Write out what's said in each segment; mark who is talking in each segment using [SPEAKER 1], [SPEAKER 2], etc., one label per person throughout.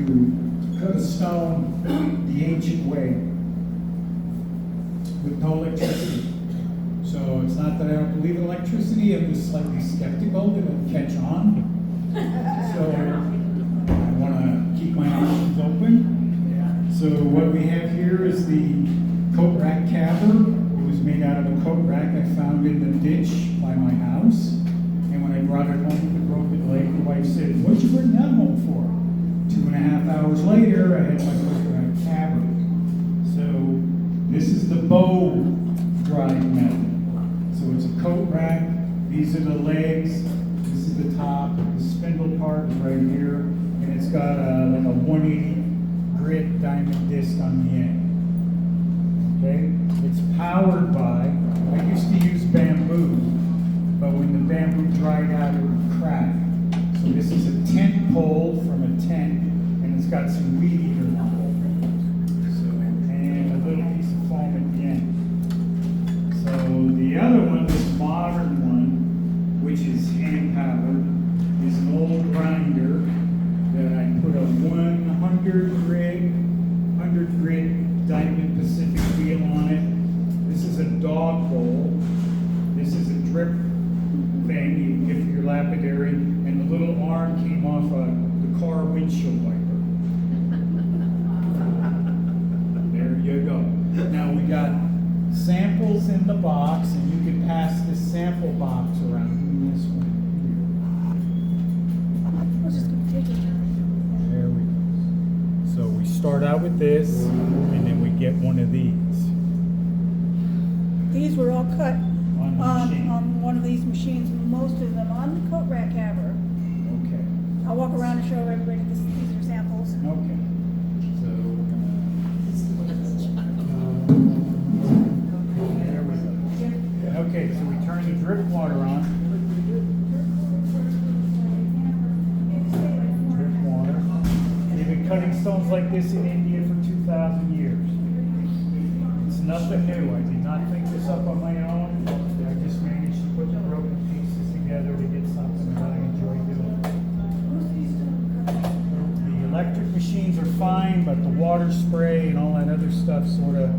[SPEAKER 1] to cut a stone the ancient way with no electricity. So it's not that I don't believe in electricity, I'm just slightly skeptical that it'll catch on. So I want to keep my options open. So what we have here is the coat rack cover. It was made out of a coat rack I found in the ditch by my house. And when I brought it home to the broken leg, the wife said, "What'd you bring that home for?" 2.5 hours later, I had my coat rack cover. So this is the bow drive method. So it's a coat rack. These are the legs. This is the top. The spindle part is right here, and it's got like a 180 grit diamond disc on the end. Okay, it's powered by. I used to use bamboo, but when the bamboo dried out, it would crack. So this is a tent pole from a tent, and it's got some weed eater on it. So, and a little piece of foam at the end. So the other one, this modern one, which is hand powered, is an old grinder that I put a 100 grit Diamond Pacific wheel on it. This is a dog bowl. This is a drip thing you can get for your lapidary, and the little arm came off the car windshield wiper. There you go. Now we got samples in the box, and you can pass this sample box around in this one here.
[SPEAKER 2] We'll just keep taking it.
[SPEAKER 1] There we go. So we start out with this, and then we get one of these.
[SPEAKER 2] These were all cut
[SPEAKER 1] On the machine.
[SPEAKER 2] on one of these machines, most of them on the coat rack cover.
[SPEAKER 1] Okay.
[SPEAKER 2] I'll walk around and show everybody these are samples.
[SPEAKER 1] Okay. So there we go. Okay, so we turn the drip water on. Drip water. They've been cutting stones like this in India for 2,000 years. It's nothing new. I did not think this up on my own. I just managed to put the broken pieces together to get something that I enjoy doing. The electric machines are fine, but the water spray and all that other stuff sort of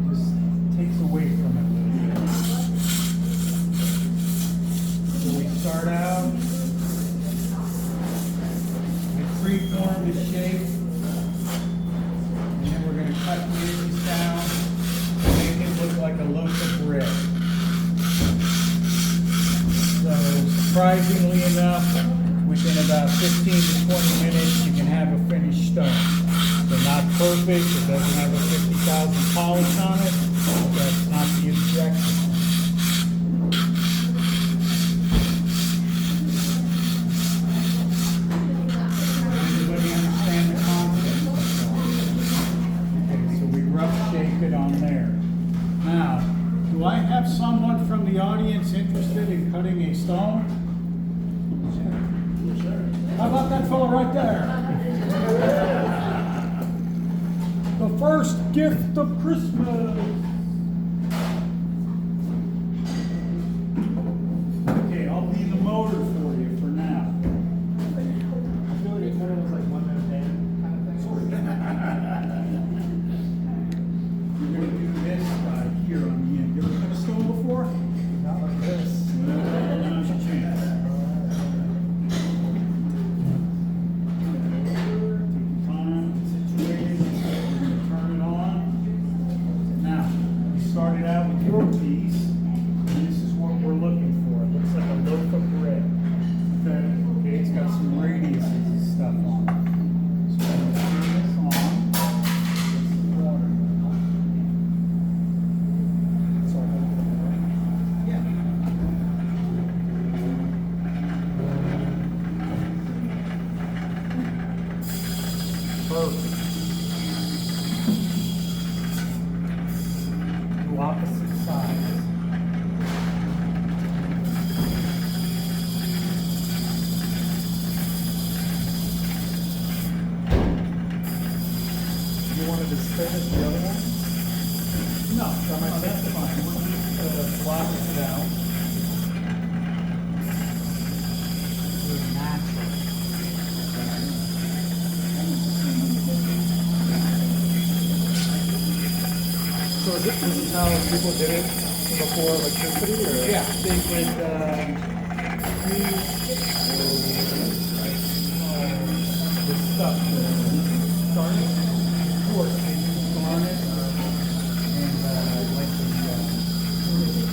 [SPEAKER 1] just takes away from it a little bit. So we start out with freeform the shape, and then we're going to cut the edges down to make it look like a loaf of bread. So surprisingly enough, within about 15 to 20 minutes, you can have a finished stone. So not perfect, it doesn't have a 50,000 polish on it, but that's not the objection. Everybody understand the concept? Okay, so we rough shaped it on there. Now, do I have someone from the audience interested in cutting a stone? How about that fellow right there? The first gift of Christmas. Okay, I'll be the motor for you for now.
[SPEAKER 3] I feel like it kind of looks like 1 out of 10 kind of thing.
[SPEAKER 1] You're going to do this here on the end. You ever cut a stone before?
[SPEAKER 3] Not like this.
[SPEAKER 1] Now's your chance. Started out with your piece, and this is what we're looking for. It looks like a loaf of bread. Okay, it's got some radiuses and stuff on it. So I'm going to turn this on. This is water. Perfect. Opposite sides.
[SPEAKER 3] You wanted to finish the other one?
[SPEAKER 1] No, that's fine. We'll just block it down. It's natural.
[SPEAKER 3] So this is how people did it before electricity, or?
[SPEAKER 1] Yeah, they would, use, this stuff, garnet, quartz, they use garnet, and, like the,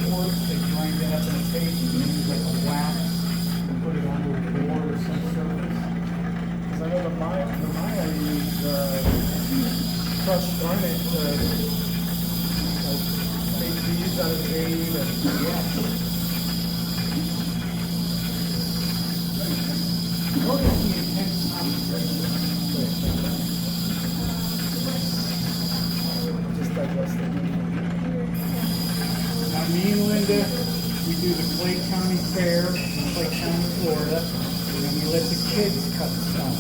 [SPEAKER 1] quartz, they grind it up in a paste, and then use like a wax, and put it onto a board or some surface.
[SPEAKER 3] Because I know the Maya use crushed garnet to like make beads out of jade and
[SPEAKER 1] Notice the intense concentration.
[SPEAKER 3] just digest it.
[SPEAKER 1] Now, me and Linda, we do the Clay County Fair in Clay County, Florida, and then we let the kids cut the stone.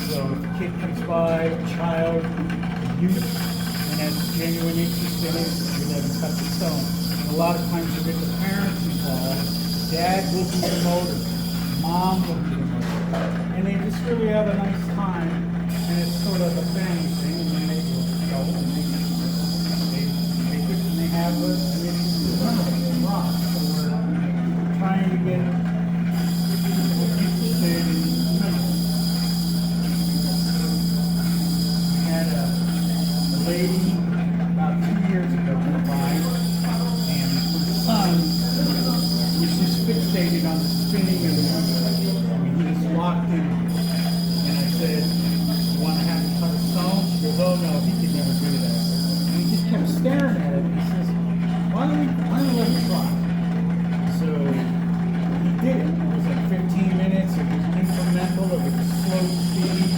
[SPEAKER 1] So if a kid comes by, a child, youth, and has genuine interest in it, we let them cut the stone. And a lot of times you get the parents involved. Dad will do the motor. Mom will do the motor. And they just really have a nice time, and it's sort of a family thing, and then they will go and they make it, and they have an interest in rock. So we're trying to get people interested in minerals. We had a lady about 2 years ago come by, and her son was just fixated on the spinning of the wheel. I mean, he was locked in. And I said, "You want to have him cut a stone?" She goes, "Oh no, he could never do that." And he just kept staring at it. And he says, why don't we let him try?" So he did it. It was like 15 minutes. It was incremental. It was a slow speed.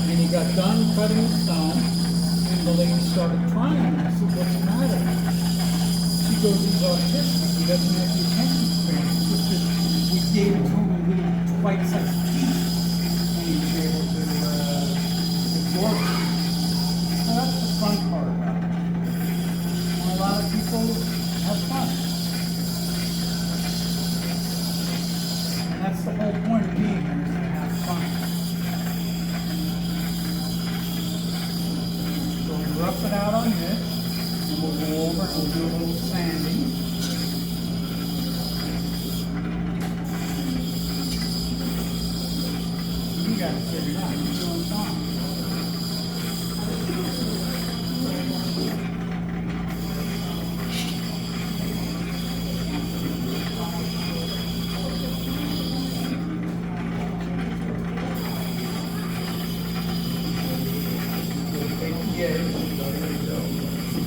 [SPEAKER 1] And he got done cutting the stone. And the lady started crying. And I said, "What's the matter?" She goes, "He's autistic. He doesn't have the attention span. It's just that we gave it to him in little bite-sized pieces, and he was able to absorb it." So that's the fun part about it. And a lot of people have fun. And that's the whole point of being here, is to have fun. So we rough it out on this, and we'll go over and we'll do a little sanding. You gotta figure it out. You're doing fine. Take the edge,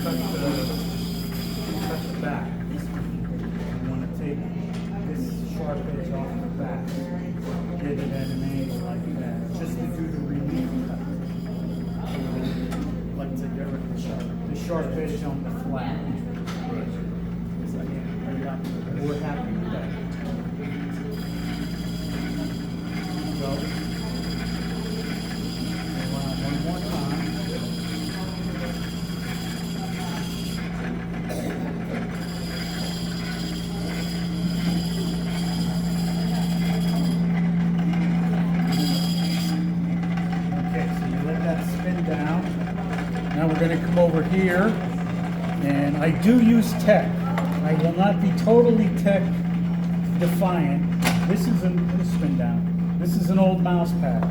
[SPEAKER 1] cut the back. You want to take this sharp edge off the back, get it at an angle like that, just to do the relief cut.
[SPEAKER 3] Like to get rid of
[SPEAKER 1] The sharp edge on the flat. We're happy with that. So, one more time. Okay, so you let that spin down. Now we're going to come over here, and I do use tech. I will not be totally tech defiant. This is spin down. This is an old mouse pad.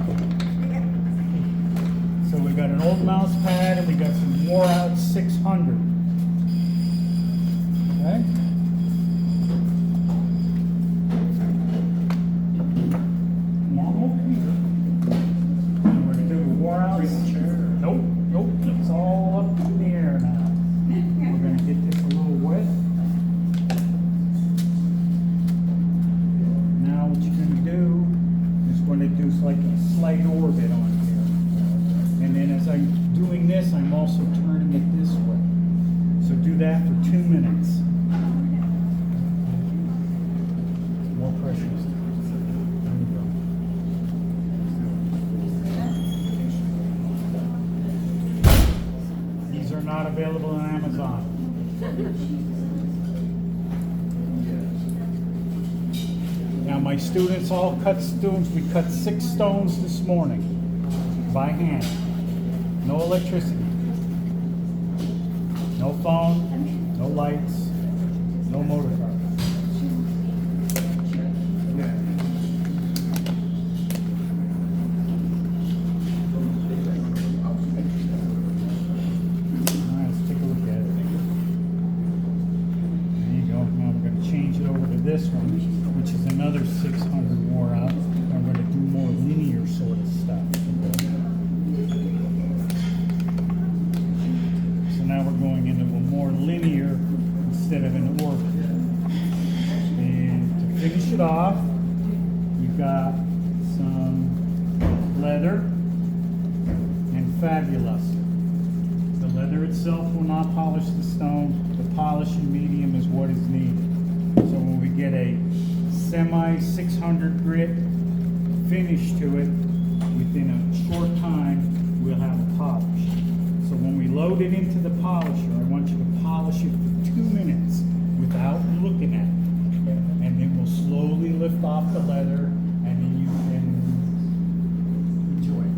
[SPEAKER 1] So we got an old mouse pad, and we got some wore out 600. Okay. Come on over here. And we're gonna do a wore out. Nope, nope. It's all up in the air now. We're gonna get this a little wet. Now what you're gonna do is we're gonna do like a slight orbit on here. And then as I'm doing this, I'm also turning it this way. So do that for 2 minutes. More pressure. There you go. These are not available on Amazon. Now my students all cut stones. We cut 6 stones this morning by hand. No electricity. No phone, no lights, no motor car. Yeah. Alright, let's take a look at it. There you go. Now I'm going to change it over to this one, which is another 600 wore out. I'm going to do more linear sort of stuff. So now we're going into a more linear instead of an orbit. And to finish it off, we've got some leather and Fabulous. The leather itself will not polish the stone. The polishing medium is what is needed. So when we get a semi 600 grit finish to it, within a short time, we'll have a polish. So when we load it into the polisher, I want you to polish it for 2 minutes without looking at it. And then we'll slowly lift off the leather, and then you can enjoy it.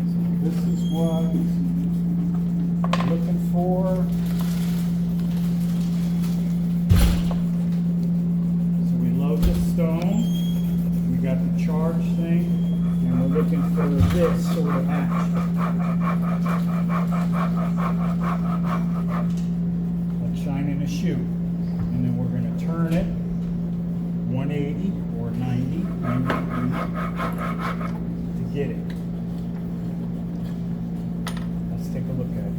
[SPEAKER 1] So this is what I'm looking for. So we load the stone, we got the charge thing, and we're looking for this sort of action. Like shining a shoe. And then we're going to turn it 180 or 90 to get it. Let's take a look at it.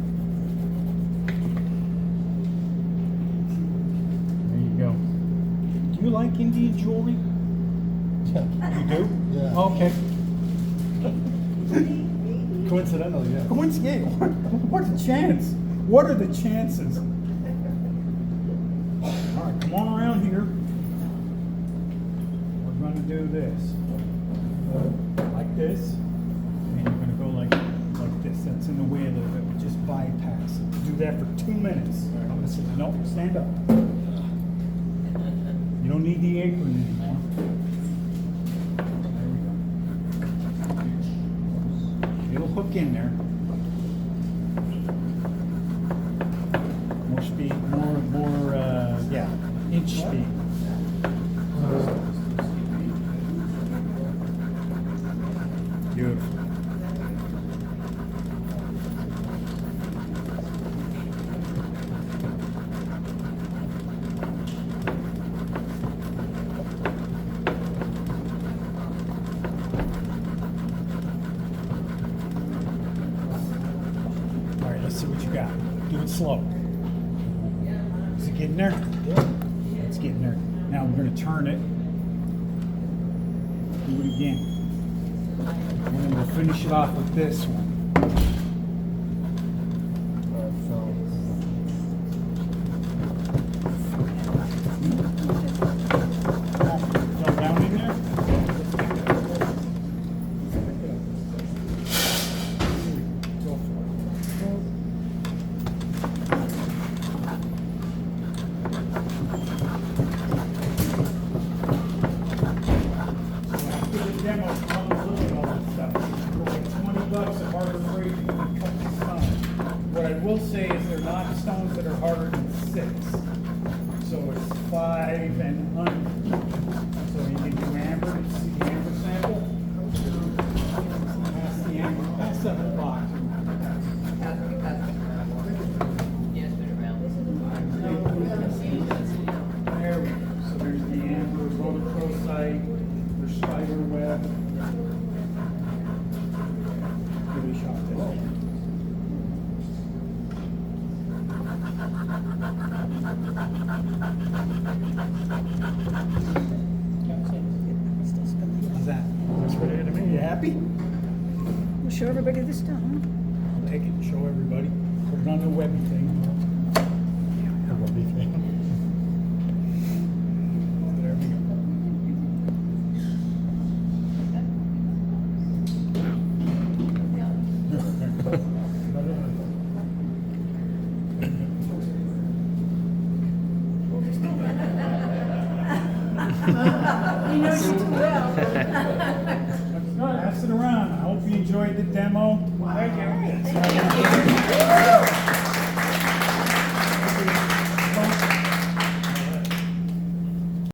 [SPEAKER 1] There you go. Do you like Indian jewelry? You do?
[SPEAKER 4] Yeah.
[SPEAKER 1] Okay.
[SPEAKER 4] Coincidental, yeah.
[SPEAKER 1] Coincidentally, what a chance? What are the chances? All right, come on around here. We're going to do this. Like this. And you're going to go like this. That's in the way a little bit. We'll just bypass it. Do that for 2 minutes. All right, I'm going to sit. No, stand up. You don't need the apron anymore. It'll hook in there. More speed, yeah, inch speed. Beautiful. Let's see what you got. Do it slow. Is it getting there? Yeah. It's getting there. Now we're going to turn it. Do it again. And then we'll finish it off with this one. Go down in there. Go for it. Demo comes with all that stuff. For like $20 a harder freight, you can cut the stone. What I will say is they're not stones that are harder than 6. So it's 5 and under. So you can do amber. See the amber sample? Pass the amber. Pass that whole box. There we go. So there's the amber, rhodochrosite. Spider web. Really shot this. How's that? Looks pretty good to me. You happy?
[SPEAKER 2] We'll show everybody the stone.
[SPEAKER 1] I'll take it and show everybody. Put it on the webby thing. The webby thing. There we go.
[SPEAKER 2] We know you too well.
[SPEAKER 3] Good.
[SPEAKER 1] Pass it around. I hope you enjoyed the demo.
[SPEAKER 3] Thank you.
[SPEAKER 2] Thank you.